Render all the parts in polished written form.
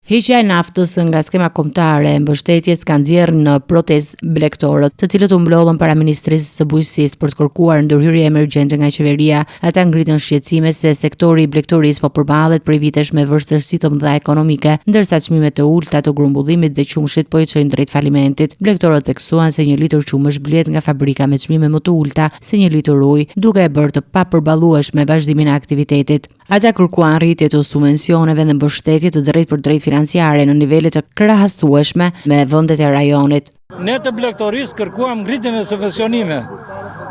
Heqja e naftës nga skema kombëtare e mbështetjes ka nxjerrë në protestë blegtorët, të cilët u mblodhën para Ministrisë së Bujqësisë për të kërkuar ndërhyrje emergjente nga qeveria. Ata ngritën shqetësime se sektori i blegtorisë po përballet prej vitesh me vështirësi të mëdha ekonomike, ndërsa çmimet e ulta të grumbullimit dhe qumshit po i çojnë drejt falimentit. Blegtorët theksuan se 1 litër qumësh blihet nga fabrika me çmime më të ulta se 1 litër ujë, duke e bërë të papërballueshme vazhdimin e aktivitetit. Ata kërkuan rritje të subvencioneve dhe mbështetje të drejtë për drejtë financiare në nivele të krahasueshme me vendet e rajonit. Ne të blegtorisë kërkuam ngritjen e subvencionime.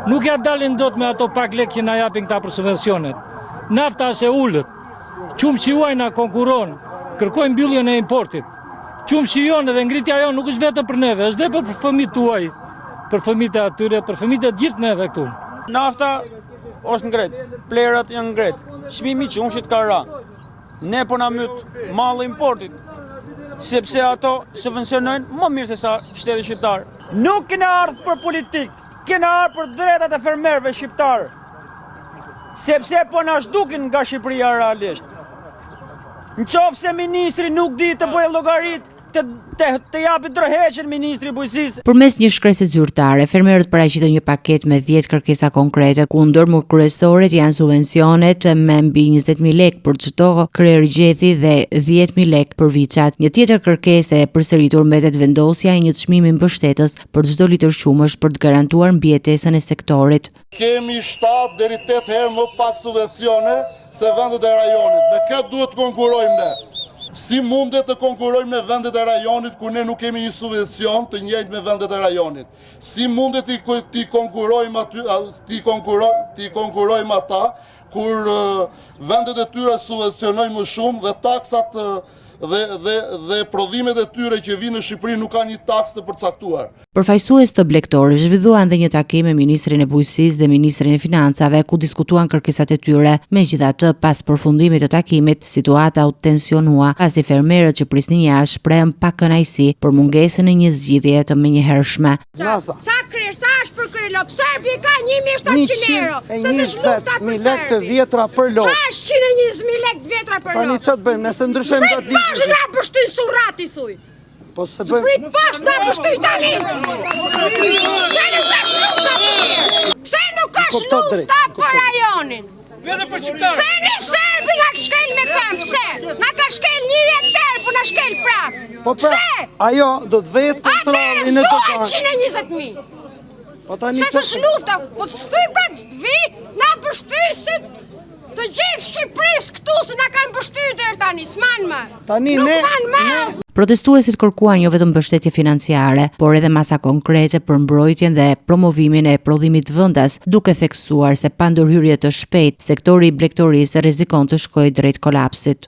Nuk ja dalin dot me ato pak lekë që na japin këta për subvencionet. Nafta se ulët. Qumshi juaj na konkuron. Kërkojmë mbylljen e importit. Qumshi jon dhe ngritja jon nuk është vetëm për neve, është edhe për fëmijët tuaj, për fëmijët e atyre, për fëmijët e gjithë neve këtu. Nafta është ngret, plerat janë ngret, çmimi i qumshit ka ra. Ne po na myt malli importit, sepse ato subvencionojnë më mirë se sa shteti shqiptar. Nuk kena ardhur për politik, kena ardhur për drejtat e fermerëve shqiptar. Sepse po na zhdukin nga Shqipëria realisht. Nëse ministri nuk di të bëjë llogarit, të japi ndërheqjen ministri i Bujqësisë. Përmes një shkrese zyrtare, fermerët paraqitën një paketë me 10 kërkesa konkrete, ku ndër kryesoret janë subvencionet me mbi 20.000 lekë për çdo krergjethi dhe 10.000 lekë për viçat. Një tjetër kërkesë e përsëritur mbetet vendosja e një çmimi mbështetës për çdo litër qumësh për të garantuar mbijetesën e sektorit. Kemi 7 deri 8 herë më pak subvencione se vendet e rajonit. Me këtë duhet të konkurrojmë ne. Si mundet të konkurrojmë me vendet e rajonit ku ne nuk kemi një subvencion të njëjtë me vendet e rajonit? Si mundet t'i konkurrojmë ata kur vendet e tyre subvencionojnë më shumë dhe taksat dhe prodhimet e tyre që vinë në Shqipëri nuk ka një taks të përcaktuar. Përfaqësues të blegtorëve zhvilluan dhe një takim me ministrin e Bujqësisë dhe ministrin e Financave ku diskutuan kërkesat e tyre. Megjithatë, pas përfundimit të takimit, situata u tensionua pasi fermerët që prisnin jashtë shprehën pakënaqësi për mungesën e një zgjidhje të menjëhershme. Sa është për krylop? Serbi ka 1.700 euro. 120.000 lekë të vjetra për lop. Qa është 120.000 lekë të vjetra për lop? Tani që të bëjmë, nëse ndryshojmë të ligjë. Prit na pështuj surati, thuj. Po se bëjmë. Prit pash na pështuj tani. Pse nuk ka shlufta për mirë? Pse nuk ka shlufta për rajonin? Pse një serbi na shkel me këmë? Pse? Na ka shkel 1 hektar, po na shkel prap. Pse? Ajo do të vetë kontrolin e të kanë. Atëre s'duhet 120.000. Se të shlufta, po s'thuj pra të vi, na pështuj se të gjithë Shqipëris këtu se na kanë pështuj deri tani, s'man më. Nuk man më. Protestuesit kërkuan jo vetëm mbështetje financiare, por edhe masa konkrete për mbrojtjen dhe promovimin e prodhimit vendas, duke theksuar se pa ndërhyrje të shpejtë, sektori i blegtorisë rrezikon të shkojë drejt kolapsit.